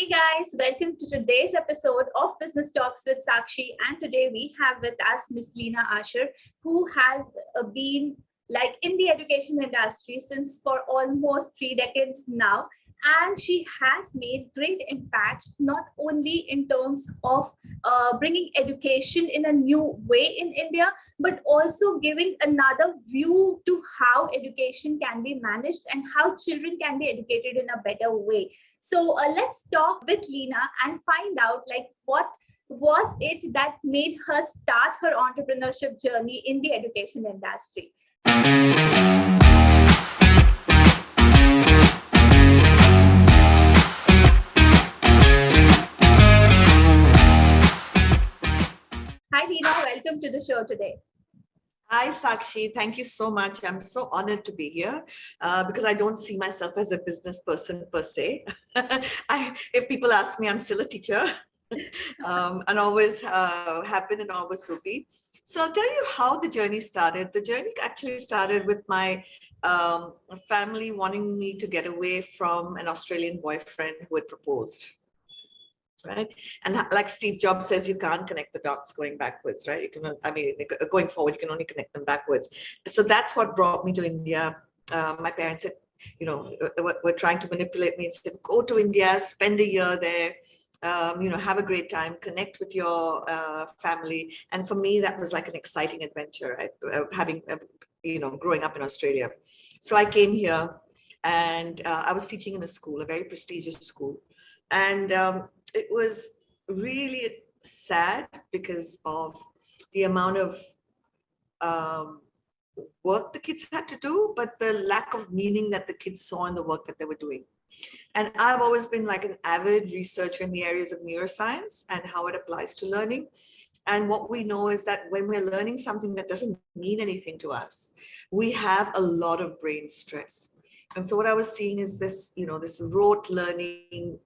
Hey guys, welcome to today's episode of Business Talks with Saakshi. And today we have with us Miss Lina Ashar, who has been in the education industry since for almost 3 decades now. And she has made great impacts, not only in terms of bringing education in a new way in India, but also giving another view to how education can be managed and how children can be educated in a better way. So let's talk with Lina and find out what was it that made her start her entrepreneurship journey in the education industry. Hi, Lina. Welcome to the show today. Hi, Saakshi. Thank you so much. I'm so honored to be here because I don't see myself as a business person per se. If people ask me, I'm still a teacher and always have been and always will be. So I'll tell you how the journey started. The journey actually started with my family wanting me to get away from an Australian boyfriend who had proposed. Right. And like Steve Jobs says, you can't connect the dots going backwards, right? You can, going forward, you can only connect them backwards. So that's what brought me to India. My parents said, we're trying to manipulate me and said, go to India, spend a year there, have a great time, connect with your family. And for me, that was like an exciting adventure, right? Growing up in Australia. So I came here and I was teaching in a school, a very prestigious school. And it was really sad because of the amount of work the kids had to do, but the lack of meaning that the kids saw in the work that they were doing. And I've always been like an avid researcher in the areas of neuroscience and how it applies to learning. And what we know is that when we're learning something that doesn't mean anything to us, we have a lot of brain stress. And so what I was seeing is this, this rote learning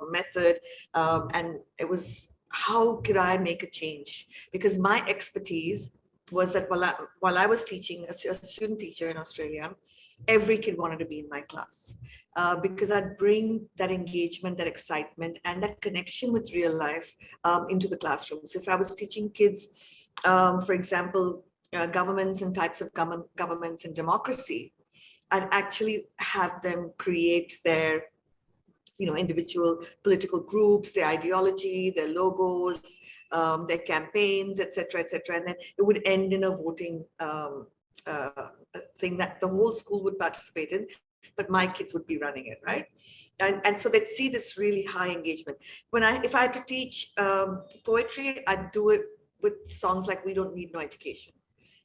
method, and it was, how could I make a change? Because my expertise was that while I was teaching as a student teacher in Australia, every kid wanted to be in my class because I'd bring that engagement, that excitement, and that connection with real life into the classrooms. If I was teaching kids, for example, governments and types of governments and democracy, I'd actually have them create their individual political groups, their ideology, their logos, their campaigns, etc., etc. And then it would end in a voting thing that the whole school would participate in, but my kids would be running it, right? And so they'd see this really high engagement. If I had to teach poetry, I'd do it with songs like "We Don't Need No Education."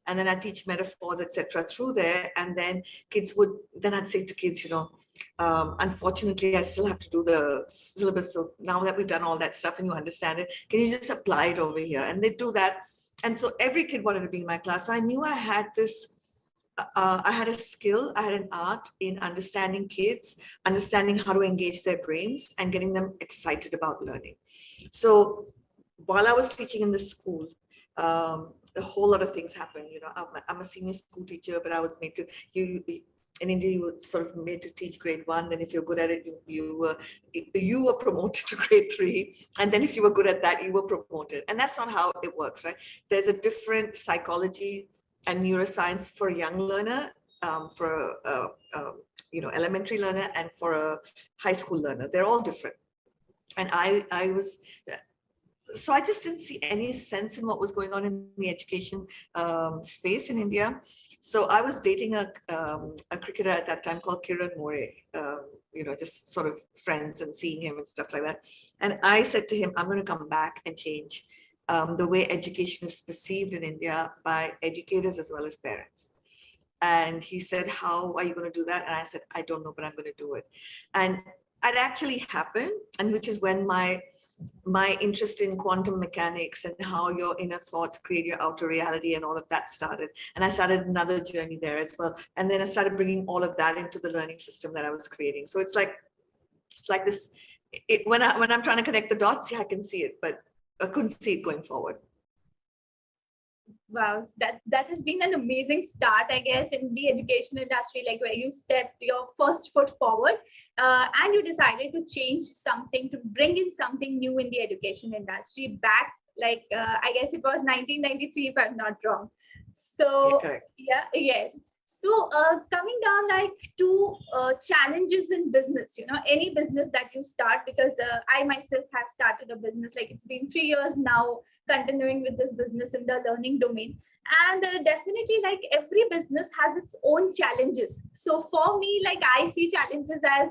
And then I teach metaphors, etc., through there. And then I'd say to kids, unfortunately, I still have to do the syllabus. So now that we've done all that stuff and you understand it, can you just apply it over here? And they do that. And so every kid wanted to be in my class. So I knew I had this, I had a skill, I had an art in understanding kids, understanding how to engage their brains and getting them excited about learning. So while I was teaching in this school, a whole lot of things happened. I'm a senior school teacher, but I was made to, in India, you were sort of made to teach grade 1. Then if you're good at it, you were promoted to grade 3. And then if you were good at that, you were promoted. And that's not how it works, right? There's a different psychology and neuroscience for a young learner, for a elementary learner, and for a high school learner. They're all different. And so I just didn't see any sense in what was going on in the education space in India. So I was dating a cricketer at that time called Korroboree, just sort of friends and seeing him and stuff like that. And I said to him, I'm going to come back and change the way education is perceived in India by educators as well as parents. And he said, how are you going to do that? And I said, I don't know, but I'm going to do it. And it actually happened, and which is when my interest in quantum mechanics and how your inner thoughts create your outer reality and all of that started. And I started another journey there as well. And then I started bringing all of that into the learning system that I was creating. So it's like this, when I'm trying to connect the dots, yeah, I can see it, but I couldn't see it going forward. Wow, that has been an amazing start, I guess, in the education industry, like where you stepped your first foot forward, and you decided to change something, to bring in something new in the education industry back, like I guess it was 1993, if I'm not wrong. Yeah, So correct. yeah, yes. So coming down like to challenges in business, any business that you start, because I myself have started a business, like it's been 3 years now, continuing with this business in the learning domain. And definitely, like every business has its own challenges. So for me, like I see challenges as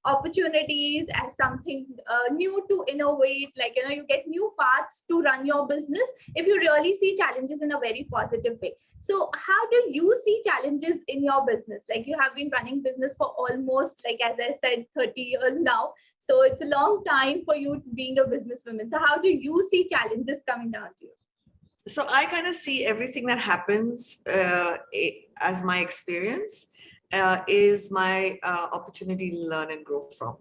opportunities, as something new to innovate, like you get new paths to run your business if you really see challenges in a very positive way. So how do you see challenges in your business? Like you have been running business for almost, like as I said, 30 years now. So it's a long time for you being a businesswoman. So how do you see challenges coming down to you? So I kind of see everything that happens as my experience is my opportunity to learn and grow from.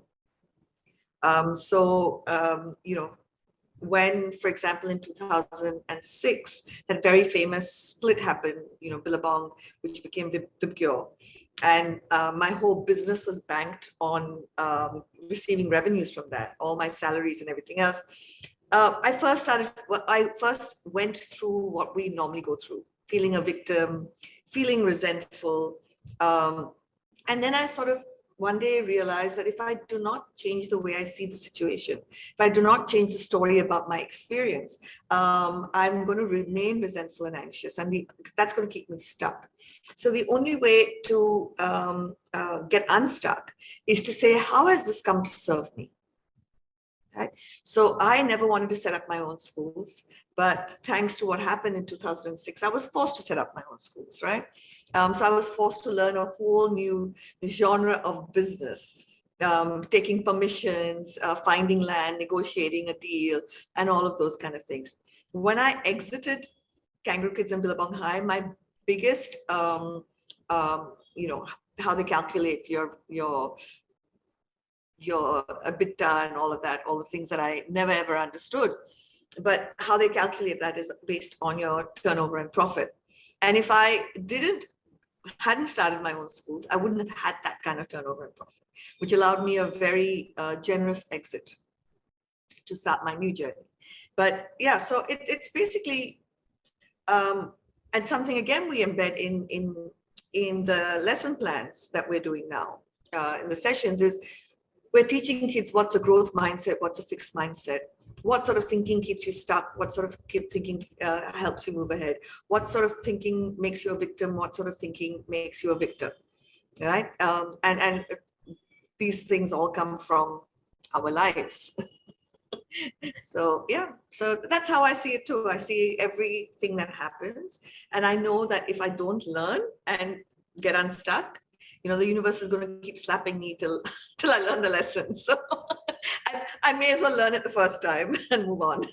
When, for example, in 2006, that very famous split happened, Billabong, which became Vibgyor. And my whole business was banked on receiving revenues from that, all my salaries and everything else. I first went through what we normally go through, feeling a victim, feeling resentful. And then I sort of one day realized that if I do not change the way I see the situation, if I do not change the story about my experience, I'm going to remain resentful and anxious, and that's going to keep me stuck. So the only way to get unstuck is to say, how has this come to serve me? Right? So I never wanted to set up my own schools, but thanks to what happened in 2006, I was forced to set up my own schools, right? So I was forced to learn a whole new genre of business, taking permissions, finding land, negotiating a deal, and all of those kind of things. When I exited Kangaroo Kids and Billabong High, my biggest, how they calculate your EBITDA and all of that, all the things that I never ever understood. But how they calculate that is based on your turnover and profit. And if I hadn't started my own schools, I wouldn't have had that kind of turnover and profit, which allowed me a very generous exit to start my new journey. But yeah, so it's basically, and something again we embed in the lesson plans that we're doing now in the sessions is, we're teaching kids what's a growth mindset, what's a fixed mindset, what sort of thinking keeps you stuck, what sort of thinking helps you move ahead, what sort of thinking makes you a victim, what sort of thinking makes you a victor, right? And these things all come from our lives. So yeah, so that's how I see it too. I see everything that happens, and I know that if I don't learn and get unstuck, the universe is going to keep slapping me till I learn the lesson. So I may as well learn it the first time and move on.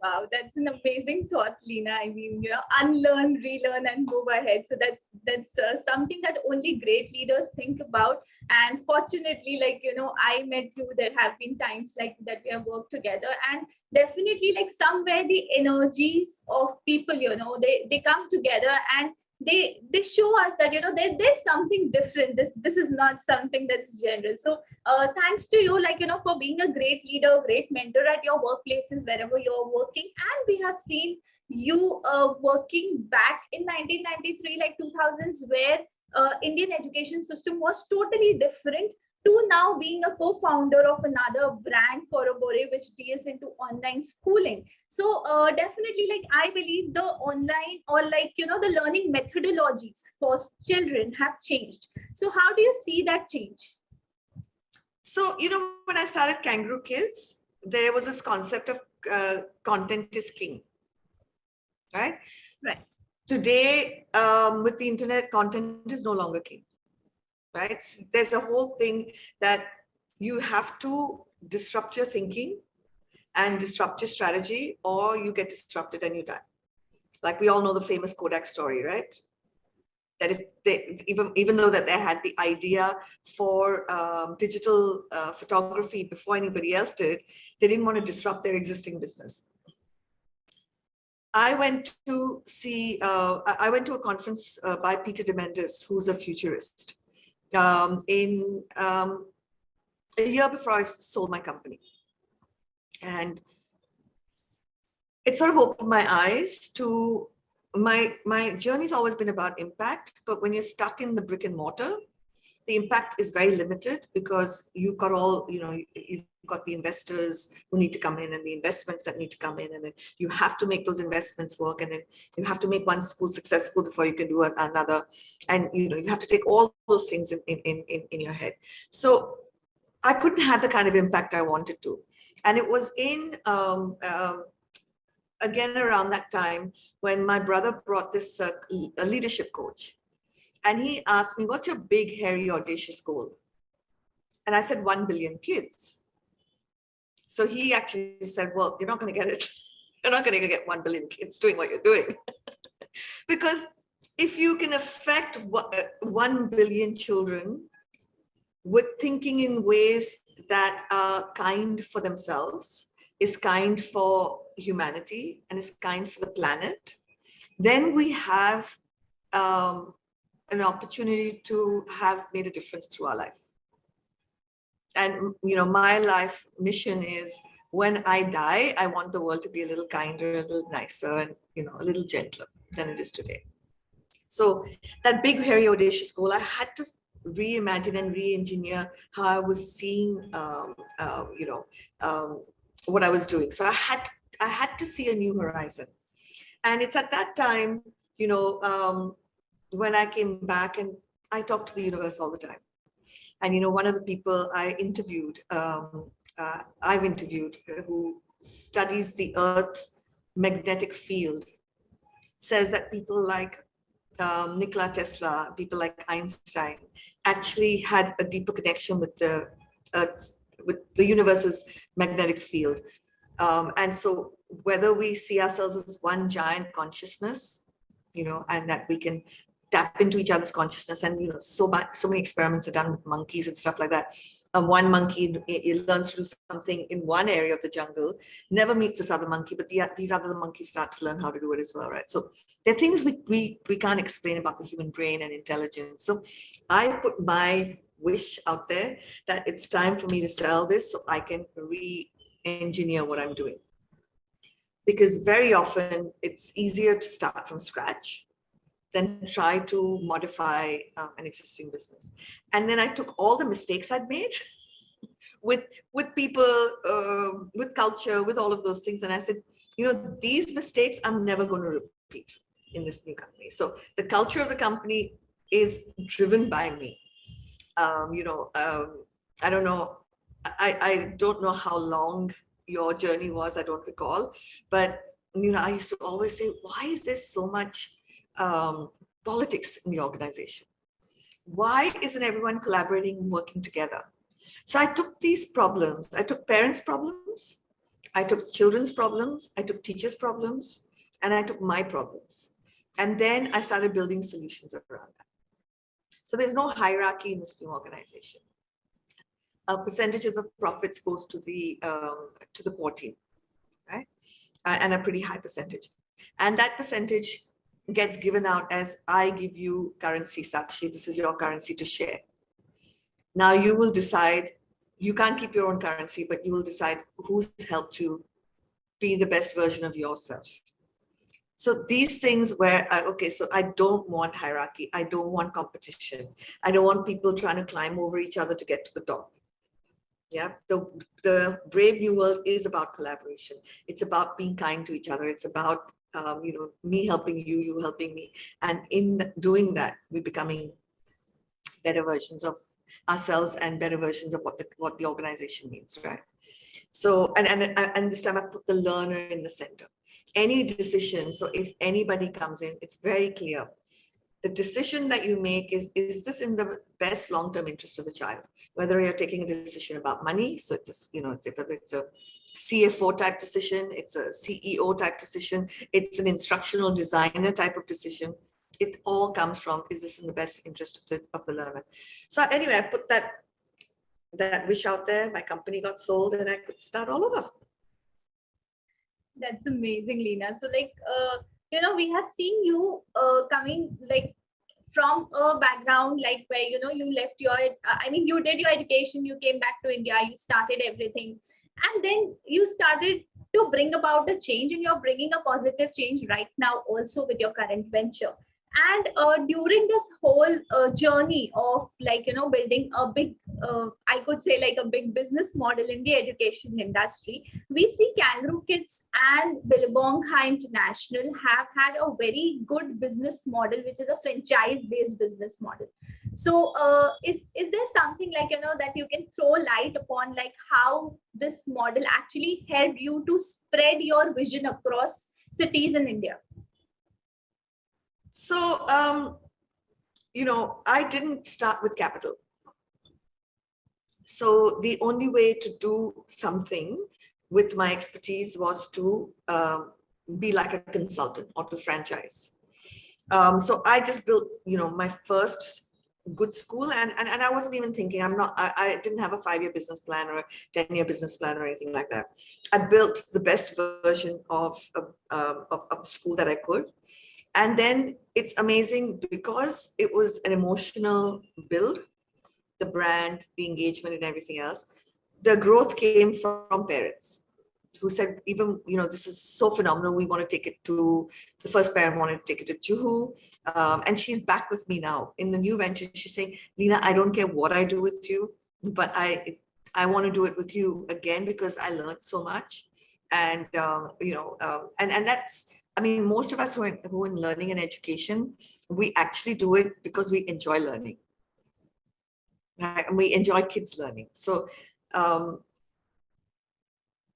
Wow, that's an amazing thought, Lina. I mean, unlearn, relearn, and move ahead. So that's something that only great leaders think about. And fortunately, like, I met you. There have been times like that we have worked together, and definitely, like somewhere the energies of people, they come together, and they show us that there's something different. This is not something that's general. So thanks to you, like for being a great leader, great mentor at your workplaces wherever you're working. And we have seen you working back in 1993, like 2000s, where Indian education system was totally different, to now being a co-founder of another brand, Korroboree, which deals into online schooling. So definitely, like I believe the online, or like, the learning methodologies for children have changed. So how do you see that change? So, when I started Kangaroo Kids, there was this concept of content is king, right? Right. Today, with the internet, content is no longer king. Right? So there's a whole thing that you have to disrupt your thinking and disrupt your strategy, or you get disrupted and you die. Like we all know the famous Kodak story, right? That if they, even though that they had the idea for digital photography before anybody else did, they didn't want to disrupt their existing business. I went to see, I went to a conference by Peter Diamandis, who's a futurist, in a year before I sold my company. And it sort of opened my eyes to my journey's always been about impact, but when you're stuck in the brick and mortar, the impact is very limited because you've got you've got the investors who need to come in and the investments that need to come in, and then you have to make those investments work, and then you have to make one school successful before you can do another, and you have to take all those things in your head. So I couldn't have the kind of impact I wanted to, and it was in again around that time when my brother brought this a leadership coach. And he asked me, what's your big, hairy, audacious goal? And I said, 1 billion kids. So he actually said, well, you're not going to get it. You're not going to get 1 billion kids doing what you're doing. Because if you can affect 1 billion children with thinking in ways that are kind for themselves, is kind for humanity, and is kind for the planet, then we have an opportunity to have made a difference through our life. And my life mission is, when I die, I want the world to be a little kinder, a little nicer, and a little gentler than it is today. So that big, hairy, audacious goal, I had to reimagine and re-engineer how I was seeing what I was doing. So I had to see a new horizon. And it's at that time, when I came back, and I talked to the universe all the time. And one of the people I've interviewed, who studies the Earth's magnetic field, says that people like Nikola Tesla, people like Einstein, actually had a deeper connection with the universe's magnetic field. And so whether we see ourselves as one giant consciousness, and that we can tap into each other's consciousness, and so many experiments are done with monkeys and stuff like that. One monkey, it learns to do something in one area of the jungle, never meets this other monkey, but these other monkeys start to learn how to do it as well, right? So there are things we can't explain about the human brain and intelligence. So I put my wish out there that it's time for me to sell this so I can re-engineer what I'm doing. Because very often it's easier to start from scratch than try to modify an existing business. And then I took all the mistakes I'd made with people, with culture, with all of those things. And I said, these mistakes I'm never going to repeat in this new company. So the culture of the company is driven by me. I don't know. I don't know how long your journey was. I don't recall. But, I used to always say, why is there so much politics in the organization? Why isn't everyone collaborating and working together? So I took these problems. I took parents' problems. I took children's problems. I took teachers' problems. And I took my problems. And then I started building solutions around that. So there's no hierarchy in this new organization. Percentages of profits goes to the core team, right? And a pretty high percentage. And that percentage gets given out as, I give you currency, Saakshi, this is your currency to share. Now you will decide, you can't keep your own currency, but you will decide who's helped you be the best version of yourself. So these things where, so I don't want hierarchy. I don't want competition. I don't want people trying to climb over each other to get to the top. Yeah, the Brave New World is about collaboration. It's about being kind to each other. It's about me helping you, you helping me, and in doing that, we're becoming better versions of ourselves and better versions of what the organization needs, right? So and this time I put the learner in the center. Any decision. So if anybody comes in, it's very clear. The decision that you make is this in the best long-term interest of the child? Whether you're taking a decision about money, so it's whether it's a CFO type decision, it's a CEO type decision, it's an instructional designer type of decision. It all comes from, is this in the best interest of the learner? So anyway, I put that wish out there. My company got sold, and I could start all over. That's amazing, Lina. So like, we have seen you coming like from a background like where, you left your, you did your education, you came back to India, you started everything. And then you started to bring about a change, and you're bringing a positive change right now also with your current venture. And during this whole journey of like, building a big, I could say like a big business model in the education industry, we see Kangaroo Kids and Billabong High International have had a very good business model, which is a franchise-based business model. So is there something like, that you can throw light upon, like how this model actually helped you to spread your vision across cities in India? So, I didn't start with capital. So the only way to do something with my expertise was to be like a consultant or to franchise. So I just built, my first good school, and I wasn't even thinking, I didn't have a 5-year business plan or a 10-year business plan or anything like that. I built the best version of a school that I could. And then it's amazing because it was an emotional build, the brand, the engagement and everything else. The growth came from parents who said, even, this is so phenomenal. We want to take it to, the first parent wanted to take it to Juhu. And she's back with me now in the new venture. She's saying, Lina, I don't care what I do with you, but I want to do it with you again because I learned so much. And, and that's, most of us who are in learning and education, we actually do it because we enjoy learning. Right? And we enjoy kids learning. So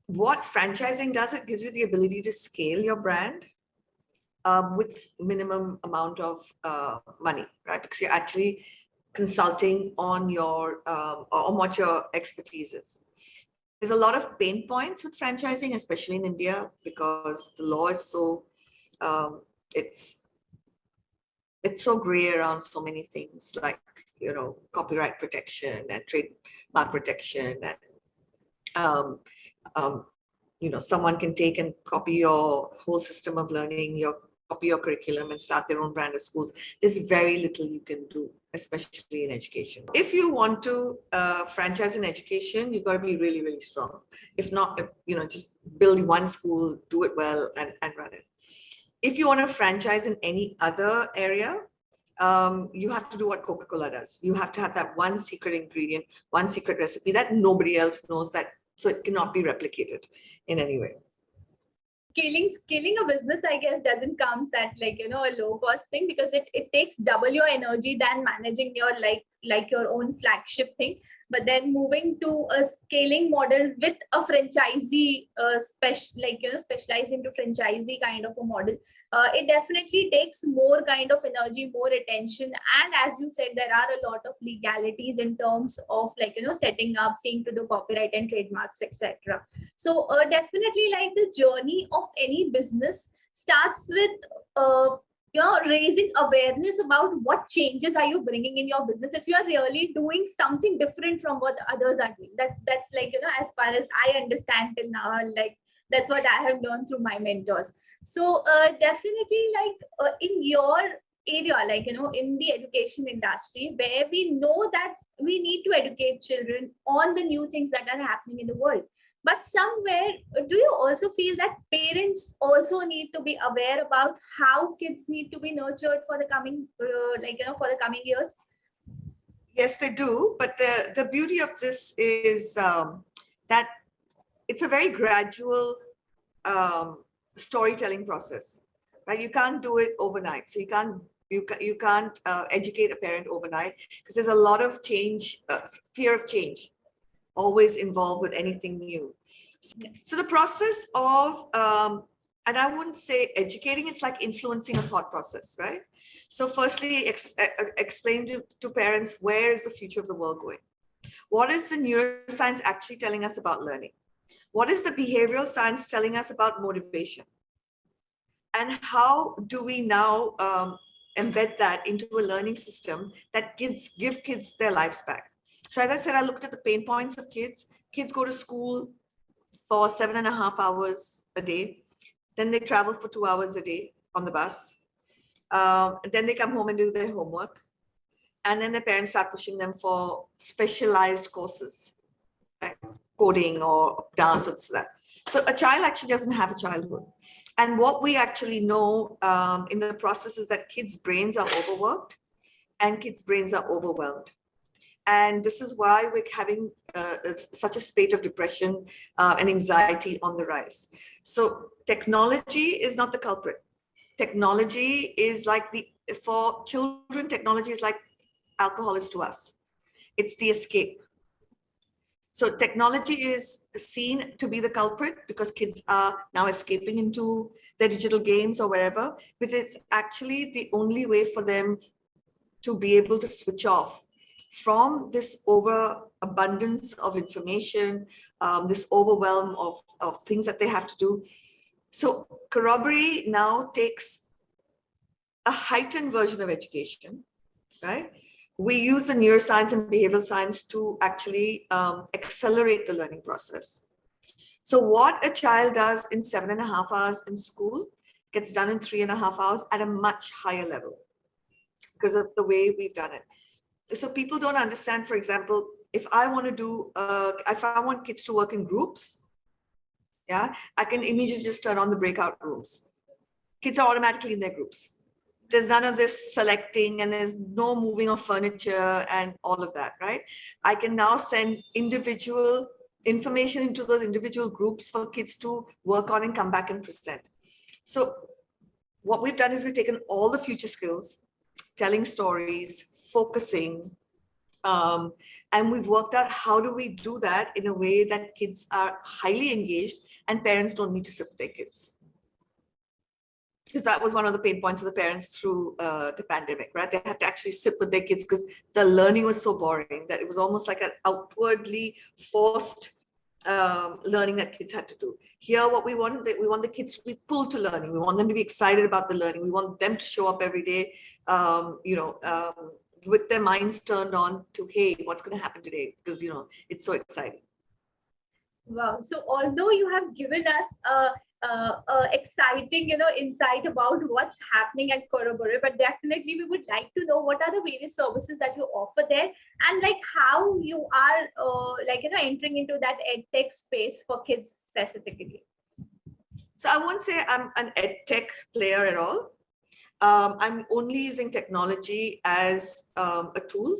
what franchising does, it gives you the ability to scale your brand with minimum amount of money, right? Because you're actually consulting on your, on what your expertise is. There's a lot of pain points with franchising, especially in India, because the law is so, it's so gray around so many things, like, copyright protection and trademark protection. And, someone can take and copy your whole system of learning, copy your curriculum and start their own brand of schools. There's very little you can do, especially in education. If you want to franchise in education, you've got to be really, really strong. If not, just build one school, do it well and run it. If you want to franchise in any other area, you have to do what Coca-Cola does. You have to have that one secret ingredient, one secret recipe that nobody else knows, that so it cannot be replicated in any way. Scaling a business, I guess, doesn't come at like, a low cost thing, because it takes double your energy than managing your like your own flagship thing. But then moving to a scaling model with a franchisee, specialized into franchisee kind of a model, it definitely takes more kind of energy, more attention. And as you said, there are a lot of legalities in terms of like, setting up, seeing to the copyright and trademarks, etc. So definitely, like, the journey of any business starts with raising awareness about what changes are you bringing in your business. If you are really doing something different from what others are doing, that's like, as far as I understand till now, like that's what I have learned through my mentors. So definitely, like in your area, like, in the education industry, where we know that we need to educate children on the new things that are happening in the world. But somewhere, do you also feel that parents also need to be aware about how kids need to be nurtured for the coming, for the coming years? Yes, they do. But the beauty of this is that it's a very gradual storytelling process, right? You can't do it overnight. So you can't educate a parent overnight, because there's a lot of change, fear of change, always involved with anything new. So the process of, and I wouldn't say educating, it's like influencing a thought process, right? So firstly, explain to parents, where is the future of the world going? What is the neuroscience actually telling us about learning? What is the behavioral science telling us about motivation? And how do we now embed that into a learning system that give kids their lives back? So as I said, I looked at the pain points of kids. Kids go to school for 7.5 hours a day. Then they travel for 2 hours a day on the bus. Then they come home and do their homework. And then their parents start pushing them for specialized courses, right? Coding or dance or that. So a child actually doesn't have a childhood. And what we actually know in the process is that kids' brains are overworked and kids' brains are overwhelmed. And this is why we're having such a spate of depression and anxiety on the rise. So technology is not the culprit. Technology is like for children, technology is like alcohol is to us. It's the escape. So technology is seen to be the culprit because kids are now escaping into their digital games or wherever, but it's actually the only way for them to be able to switch off from this overabundance of information, this overwhelm of things that they have to do. So Korroboree now takes a heightened version of education, right? We use the neuroscience and behavioral science to actually accelerate the learning process. So what a child does in 7.5 hours in school gets done in 3.5 hours at a much higher level because of the way we've done it. So people don't understand, for example, if I want to do, if I want kids to work in groups, yeah, I can immediately just turn on the breakout rooms. Kids are automatically in their groups. There's none of this selecting and there's no moving of furniture and all of that, right? I can now send individual information into those individual groups for kids to work on and come back and present. So what we've done is we've taken all the future skills, telling stories, focusing, and we've worked out how do we do that in a way that kids are highly engaged and parents don't need to sit with their kids. Because that was one of the pain points of the parents through the pandemic, right? They had to actually sit with their kids because the learning was so boring that it was almost like an outwardly forced learning that kids had to do. Here, what we want the kids to be pulled to learning. We want them to be excited about the learning. We want them to show up every day, with their minds turned on to, hey, what's going to happen today? Because, it's so exciting. Wow. So although you have given us exciting, insight about what's happening at Korroboree, but definitely we would like to know what are the various services that you offer there and like how you are entering into that edtech space for kids specifically. So I won't say I'm an edtech player at all. I'm only using technology as a tool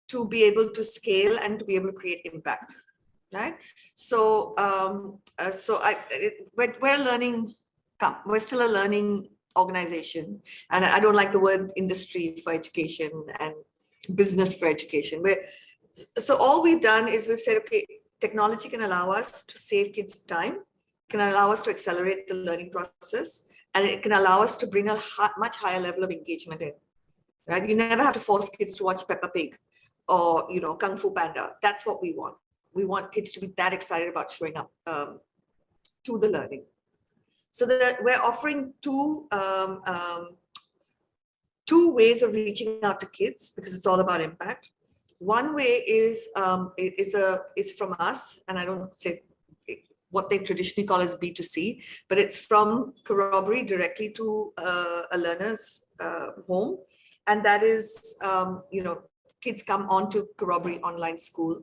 to be able to scale and to be able to create impact. Right. So, we're learning. We're still a learning organization, and I don't like the word industry for education and business for education. So all we've done is we've said, okay, technology can allow us to save kids time, can allow us to accelerate the learning process, and it can allow us to bring a much higher level of engagement in. Right. You never have to force kids to watch Peppa Pig or Kung Fu Panda. That's what we want. We want kids to be that excited about showing up to the learning. So that we're offering two ways of reaching out to kids because it's all about impact. One way is from us, and I don't say what they traditionally call as B2C, but it's from Korroboree directly to a learner's home, and that is kids come onto Korroboree online school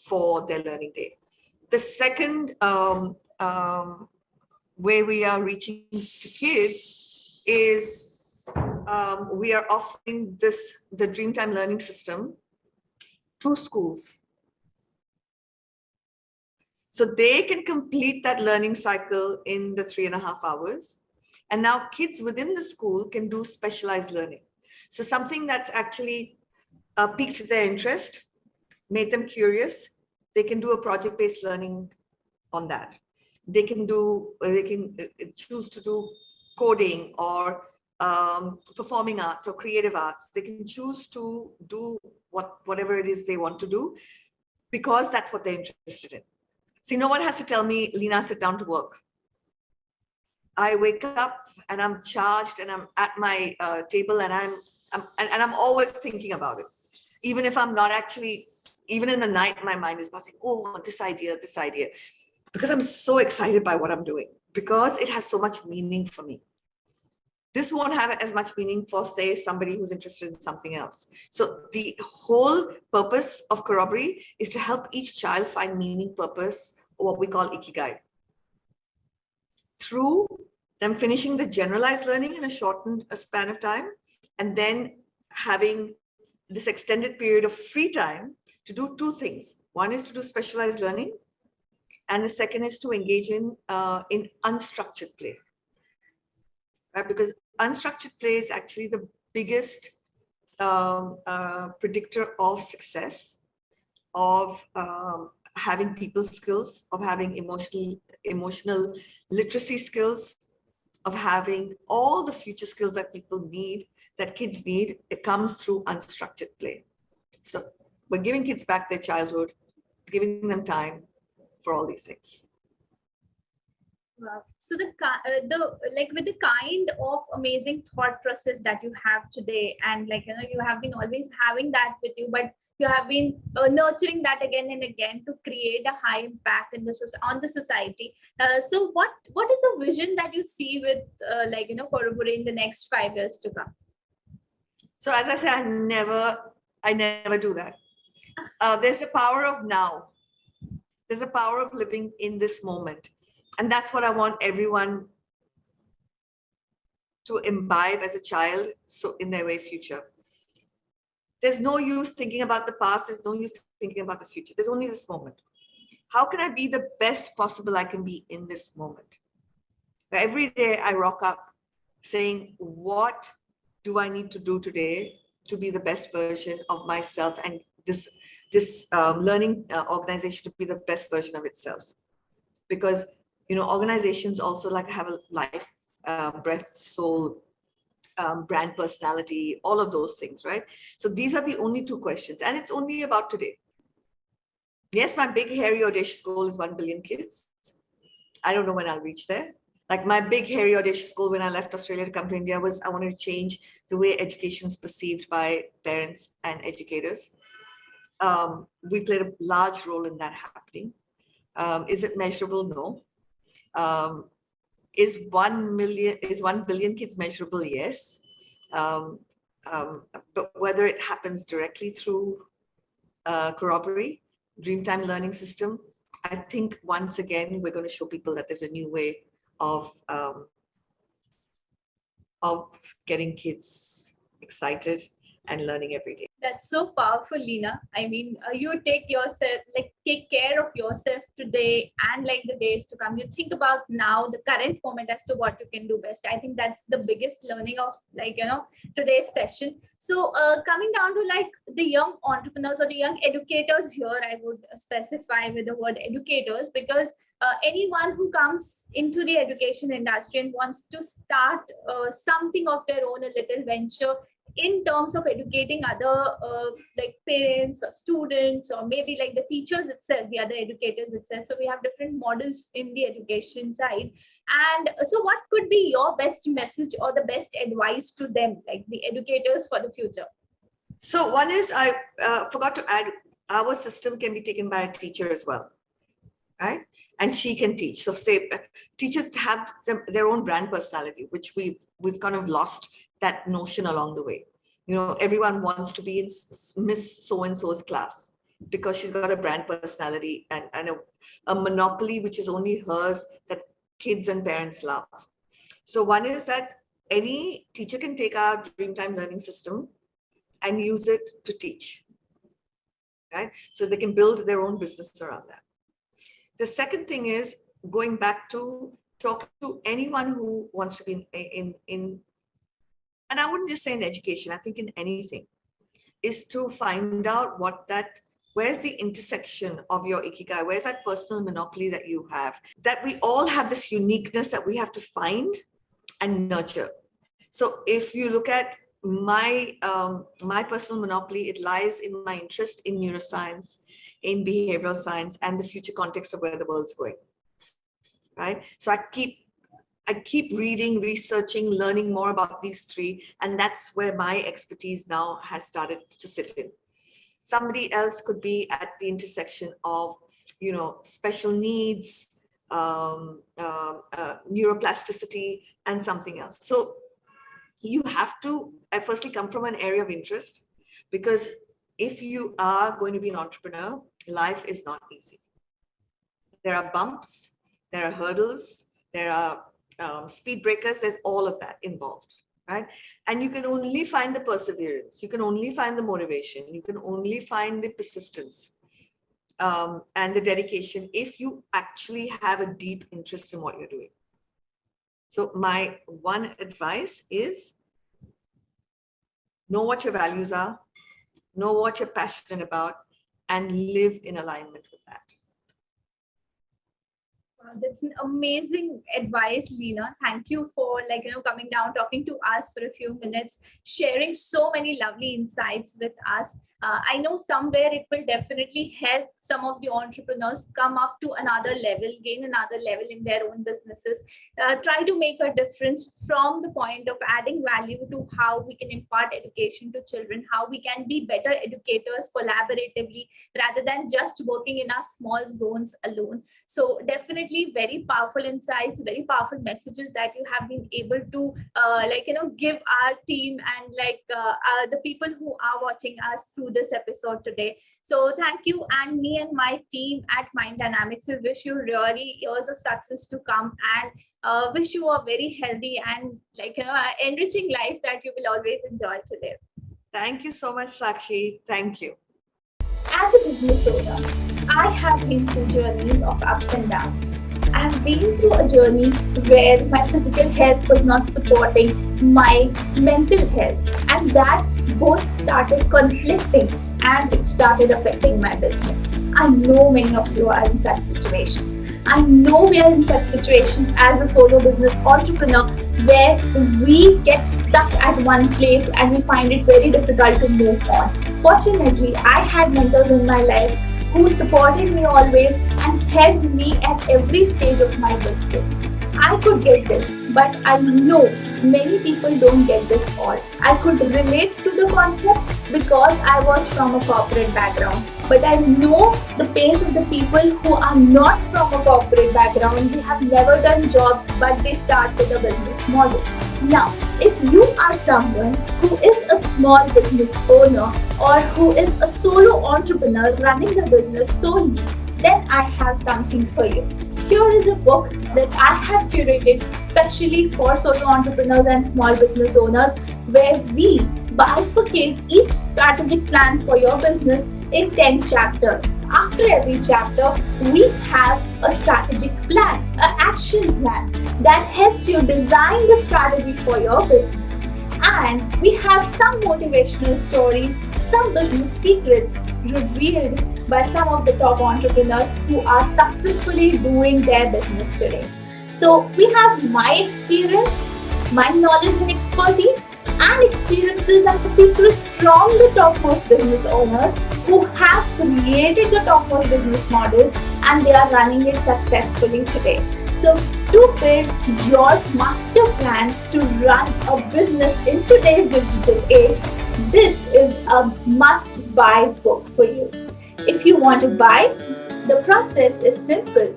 for their learning day. The second way we are reaching to kids is we are offering the Dreamtime Learning System to schools. So they can complete that learning cycle in the 3.5 hours. And now kids within the school can do specialized learning. So something that's actually piqued their interest, made them curious, they can do a project-based learning on that. They can choose to do coding or performing arts or creative arts. They can choose to do whatever it is they want to do because that's what they're interested in. See, no one has to tell me, Lina, sit down to work. I wake up and I'm charged and I'm at my table and I'm always thinking about it. Even if I'm not actually, even in the night, my mind is buzzing, oh, this idea. because I'm so excited by what I'm doing, because it has so much meaning for me. This won't have as much meaning for, say, somebody who's interested in something else. So the whole purpose of Korroboree is to help each child find meaning, purpose, or what we call ikigai, through them finishing the generalized learning in a shortened span of time, and then having this extended period of free time to do two things. One is to do specialized learning, and the second is to engage in unstructured play. Right? Because unstructured play is actually the biggest predictor of success, of having people skills, of having emotional literacy skills, of having all the future skills that people need, that kids need. It comes through unstructured play. So we're giving kids back their childhood, giving them time for all these things. Wow. So the like with the kind of amazing thought process that you have today, and like you have been always having that with you, but you have been nurturing that again and again to create a high impact in on the society. So what is the vision that you see with Korroboree in the next 5 years to come? So as I say, I never do that. There's the power of now. There's a power of living in this moment. And that's what I want everyone to imbibe as a child, so in their way future. There's no use thinking about the past. There's no use thinking about the future. There's only this moment. How can I be the best possible I can be in this moment? Every day I rock up saying, what do I need to do today to be the best version of myself, and this learning organization to be the best version of itself? Because organizations also like have a life, breath, soul, brand personality, all of those things, right? So these are the only two questions, and it's only about today. Yes, my big, hairy, audacious goal is 1 billion kids. I don't know when I'll reach there. Like my big, hairy, audacious goal when I left Australia to come to India was I wanted to change the way education is perceived by parents and educators. We played a large role in that happening. Is it measurable? No. Is 1 billion kids measurable? Yes. But whether it happens directly through Korroboree, Dreamtime Learning System, I think once again we're going to show people that there's a new way of getting kids excited and learning every day. That's so powerful, Lina. I mean, you take care of yourself today and like the days to come. You think about now the current moment as to what you can do best. I think that's the biggest learning of today's session. So coming down to like the young entrepreneurs or the young educators here, I would specify with the word educators, because anyone who comes into the education industry and wants to start something of their own, a little venture in terms of educating other like parents or students, or maybe like the teachers itself, the other educators itself. So we have different models in the education side. And so what could be your best message or the best advice to them, like the educators for the future? So one is, I forgot to add, our system can be taken by a teacher as well, right? And she can teach. So say teachers have their own brand personality, which we've kind of lost that notion along the way. Everyone wants to be in Miss So-and-so's class because she's got a brand personality and a monopoly, which is only hers, that kids and parents love. So one is that any teacher can take our Dreamtime Learning System and use it to teach, right? So they can build their own business around that. The second thing is going back to talk to anyone who wants to be in and I wouldn't just say in education, I think in anything, is to find out where's the intersection of your ikigai, where's that personal monopoly that you have, that we all have this uniqueness that we have to find and nurture. So if you look at my personal monopoly, it lies in my interest in neuroscience, in behavioral science, and the future context of where the world's going, right? So I keep reading, researching, learning more about these three, and that's where my expertise now has started to sit in. Somebody else could be at the intersection of, special needs, neuroplasticity, and something else. So you have to firstly come from an area of interest, because if you are going to be an entrepreneur, life is not easy. There are bumps, there are hurdles, there are speed breakers, there's all of that involved, right? And you can only find the perseverance, you can only find the motivation, you can only find the persistence and the dedication if you actually have a deep interest in what you're doing. So my one advice is, know what your values are, know what you're passionate about, and live in alignment with that. That's an amazing advice, Lina. Thank you for coming down, talking to us for a few minutes, sharing so many lovely insights with us. I know somewhere it will definitely help some of the entrepreneurs come up to another level, gain another level in their own businesses, try to make a difference from the point of adding value to how we can impart education to children, how we can be better educators collaboratively rather than just working in our small zones alone. So definitely very powerful insights, very powerful messages that you have been able to give our team and the people who are watching us through this episode today. So thank you, and me and my team at Mindynamics, we wish you really years of success to come, and wish you a very healthy and enriching life that you will always enjoy today. Thank you so much, Saakshi. Thank you. As a business owner, I have been through journeys of ups and downs. I have been through a journey where my physical health was not supporting my mental health, and that both started conflicting and it started affecting my business. I know many of you are in such situations. I know we are in such situations as a solo business entrepreneur where we get stuck at one place and we find it very difficult to move on. Fortunately, I had mentors in my life who supported me always and helped me at every stage of my business. I could get this, but I know many people don't get this all. I could relate to the concept because I was from a corporate background. But I know the pains of the people who are not from a corporate background. They have never done jobs, but they start with a business model. Now, if you are someone who is a small business owner or who is a solo entrepreneur running the business solely, then I have something for you. Here is a book that I have curated especially for solo entrepreneurs and small business owners, where we bifurcate each strategic plan for your business in 10 chapters. After every chapter, we have a strategic plan, an action plan that helps you design the strategy for your business. And we have some motivational stories, some business secrets revealed by some of the top entrepreneurs who are successfully doing their business today. So we have my experience, my knowledge and expertise, and experiences and secrets from the topmost business owners who have created the topmost business models and they are running it successfully today. So to build your master plan to run a business in today's digital age, this is a must-buy book for you. If you want to buy, the process is simple.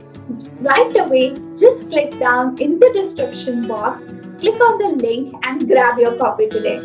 Right away, just click down in the description box, click on the link and grab your copy today.